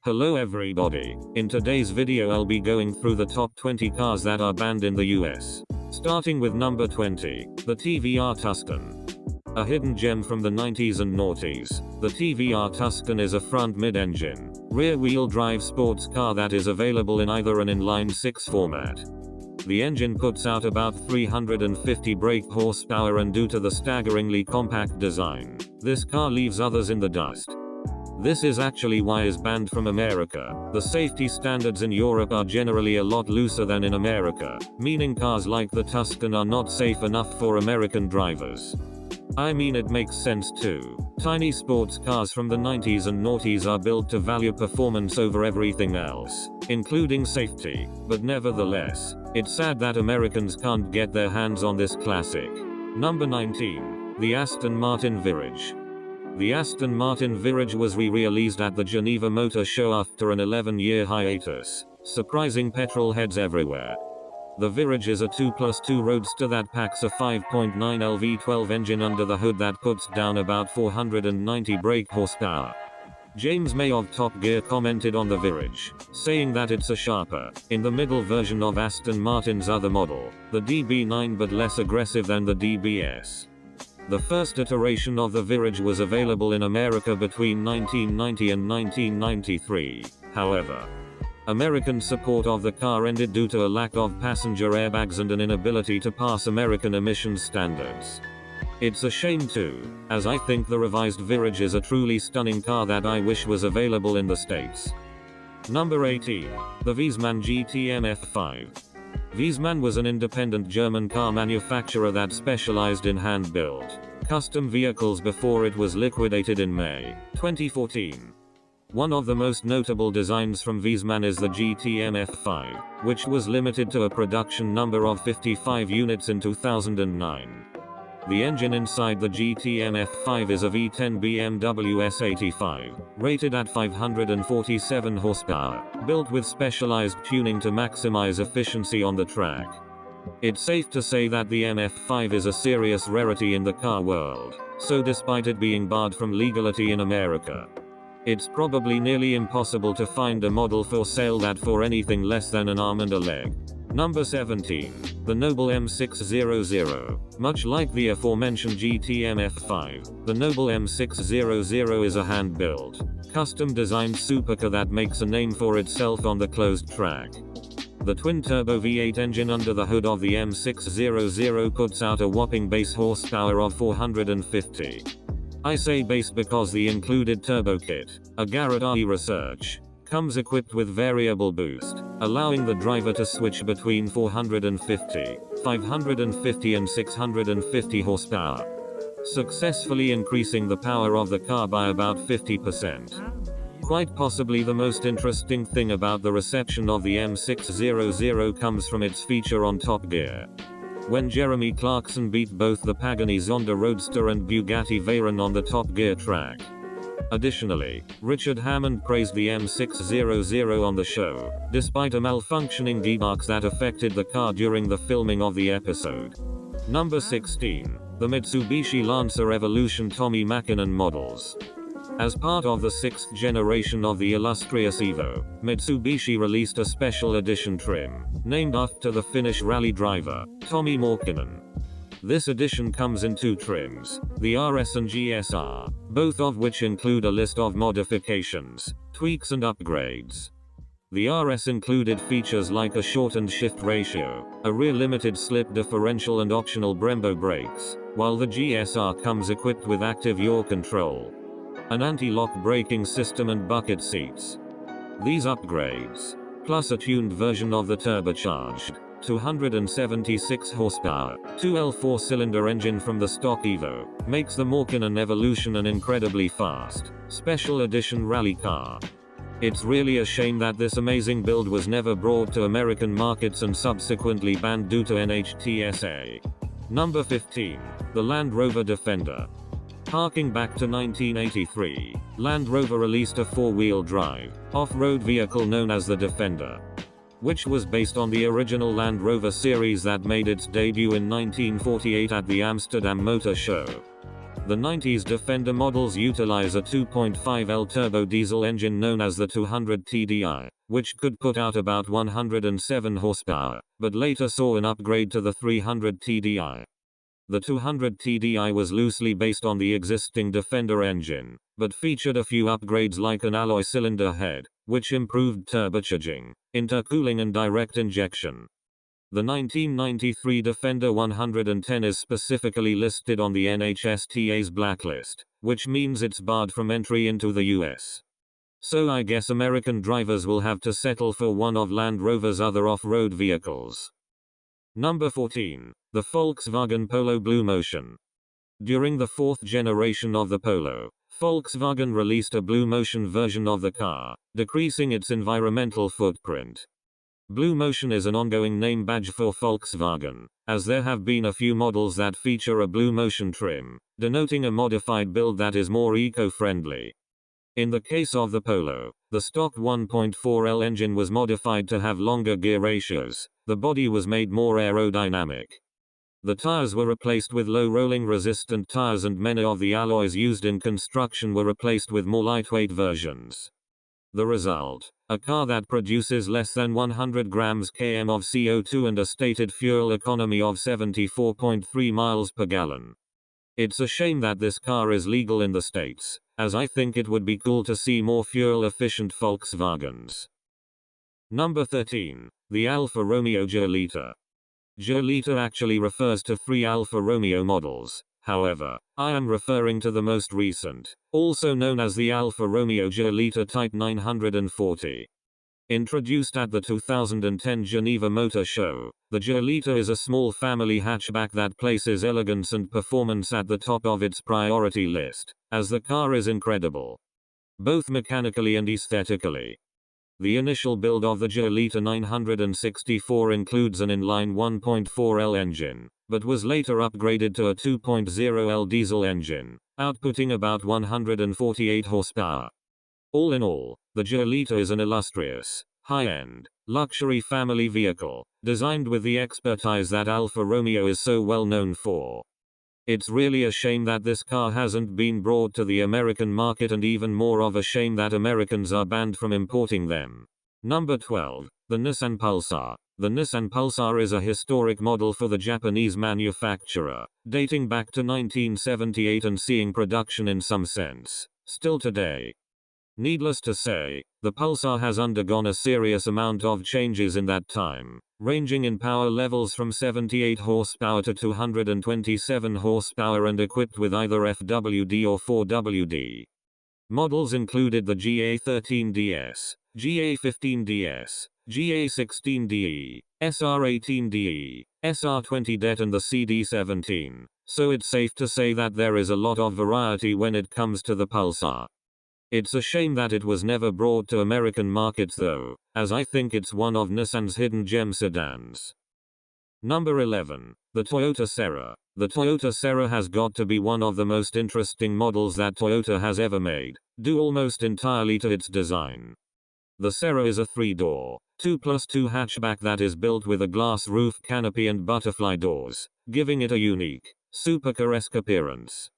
Hello everybody, in today's video I'll be going through the top 20 cars that are banned in the US. Starting with number 20, the TVR Tuscan. A hidden gem from the 90s and noughties, the TVR Tuscan is a front mid-engine, rear-wheel drive sports car that is available in either an inline 6 format. The engine puts out about 350 brake horsepower, and due to the staggeringly compact design, this car leaves others in the dust. This is actually why it is banned from America. The safety standards in Europe are generally a lot looser than in America, meaning cars like the Tuscan are not safe enough for American drivers. I mean, it makes sense too. Tiny sports cars from the 90s and noughties are built to value performance over everything else, including safety, but nevertheless, it's sad that Americans can't get their hands on this classic. Number 19, the Aston Martin Virage. The Aston Martin Virage was re-released at the Geneva Motor Show after an 11-year hiatus, surprising petrol heads everywhere. The Virage is a 2+2 roadster that packs a 5.9 LV12 engine under the hood that puts down about 490 brake horsepower. James May of Top Gear commented on the Virage, saying that it's a sharper, in-the-middle version of Aston Martin's other model, the DB9, but less aggressive than the DBS. The first iteration of the Virage was available in America between 1990 and 1993. However, American support of the car ended due to a lack of passenger airbags and an inability to pass American emissions standards. It's a shame too, as I think the revised Virage is a truly stunning car that I wish was available in the States. Number 18, the Wienersman GTR F5. Wienersman was an independent German car manufacturer that specialized in hand-built, custom vehicles before it was liquidated in May 2014. One of the most notable designs from Wienersman is the GTR F5, which was limited to a production number of 55 units in 2009. The engine inside the GTR F5 is a V10 BMW S85, rated at 547 horsepower, built with specialized tuning to maximize efficiency on the track. It's safe to say that the MF5 is a serious rarity in the car world, so despite it being barred from legality in America, it's probably nearly impossible to find a model for sale that for anything less than an arm and a leg. Number 17, the Noble M600. Much like the aforementioned GTR F5, the Noble M600 is a hand-built, custom-designed supercar that makes a name for itself on the closed track. The twin-turbo V8 engine under the hood of the M600 puts out a whopping base horsepower of 450. I say base because the included turbo kit, a Garrett RE research, comes equipped with variable boost, allowing the driver to switch between 450, 550 and 650 horsepower, successfully increasing the power of the car by about 50%. Quite possibly the most interesting thing about the reception of the M600 comes from its feature on Top Gear, when Jeremy Clarkson beat both the Pagani Zonda Roadster and Bugatti Veyron on the Top Gear track. Additionally, Richard Hammond praised the M600 on the show, despite a malfunctioning gearbox that affected the car during the filming of the episode. Number 16, the Mitsubishi Lancer Evolution Tommy Mackinnon models. As part of the 6th generation of the illustrious Evo, Mitsubishi released a special edition trim, named after the Finnish rally driver, Tommy Mäkinen. This edition comes in 2 trims, the RS and GSR, both of which include a list of modifications, tweaks and upgrades. The RS included features like a shortened shift ratio, a rear limited slip differential and optional Brembo brakes, while the GSR comes equipped with active yaw control, an anti-lock braking system and bucket seats. These upgrades, plus a tuned version of the turbocharged 276 horsepower, 2L 4-cylinder engine from the stock Evo, makes the Mäkinen Evolution an incredibly fast, special edition rally car. It's really a shame that this amazing build was never brought to American markets and subsequently banned due to NHTSA. Number 15, the Land Rover Defender. Harking back to 1983, Land Rover released a 4-wheel drive, off-road vehicle known as the Defender, which was based on the original Land Rover series that made its debut in 1948 at the Amsterdam Motor Show. The 90s Defender models utilize a 2.5L turbo diesel engine known as the 200 TDI, which could put out about 107 horsepower, but later saw an upgrade to the 300 TDI. The 200 TDI was loosely based on the existing Defender engine, but featured a few upgrades like an alloy cylinder head, which improved turbocharging, intercooling and direct injection. The 1993 Defender 110 is specifically listed on the NHTSA's blacklist, which means it's barred from entry into the US. So I guess American drivers will have to settle for one of Land Rover's other off-road vehicles. Number 14. The Volkswagen Polo Blue Motion. During the fourth generation of the Polo, Volkswagen released a Blue Motion version of the car, decreasing its environmental footprint. Blue Motion is an ongoing name badge for Volkswagen, as there have been a few models that feature a Blue Motion trim, denoting a modified build that is more eco-friendly. In the case of the Polo, the stock 1.4L engine was modified to have longer gear ratios, the body was made more aerodynamic. The tires were replaced with low rolling resistant tires and many of the alloys used in construction were replaced with more lightweight versions. The result, a car that produces less than 100 grams km of CO2 and a stated fuel economy of 74.3 miles per gallon. It's a shame that this car is legal in the States, as I think it would be cool to see more fuel-efficient Volkswagens. Number 13. The Alfa Romeo Giulia. Giulia actually refers to 3 Alfa Romeo models, however, I am referring to the most recent, also known as the Alfa Romeo Giulia Type 940. Introduced at the 2010 Geneva Motor Show, the Giulia is a small family hatchback that places elegance and performance at the top of its priority list, as the car is incredible, both mechanically and aesthetically. The initial build of the Giulia 964 includes an inline 1.4L engine, but was later upgraded to a 2.0L diesel engine, outputting about 148 horsepower. All in all, the Giulia is an illustrious, high-end, luxury family vehicle, designed with the expertise that Alfa Romeo is so well known for. It's really a shame that this car hasn't been brought to the American market, and even more of a shame that Americans are banned from importing them. Number 12. The Nissan Pulsar. The Nissan Pulsar is a historic model for the Japanese manufacturer, dating back to 1978 and seeing production in some sense, still today. Needless to say, the Pulsar has undergone a serious amount of changes in that time, ranging in power levels from 78 horsepower to 227 horsepower and equipped with either FWD or 4WD. Models included the GA13DS, GA15DS, GA16DE, SR18DE, SR20Det and the CD17, so it's safe to say that there is a lot of variety when it comes to the Pulsar. It's a shame that it was never brought to American markets though, as I think it's one of Nissan's hidden gem sedans. Number 11. The Toyota Sara. The Toyota Sara has got to be one of the most interesting models that Toyota has ever made, due almost entirely to its design. The Sara is a 3-door, 2+2 hatchback that is built with a glass roof canopy and butterfly doors, giving it a unique, supercar-esque appearance.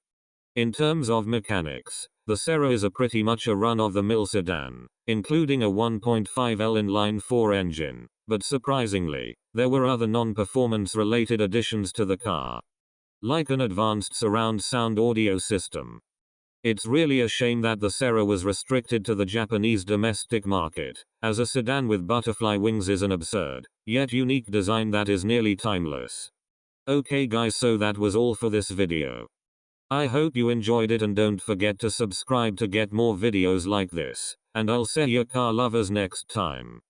In terms of mechanics, the Sara is a pretty much a run-of-the-mill sedan, including a 1.5L inline-4 engine, but surprisingly, there were other non-performance related additions to the car, like an advanced surround sound audio system. It's really a shame that the Sara was restricted to the Japanese domestic market, as a sedan with butterfly wings is an absurd, yet unique design that is nearly timeless. Okay guys, so that was all for this video. I hope you enjoyed it and don't forget to subscribe to get more videos like this, and I'll see you car lovers next time.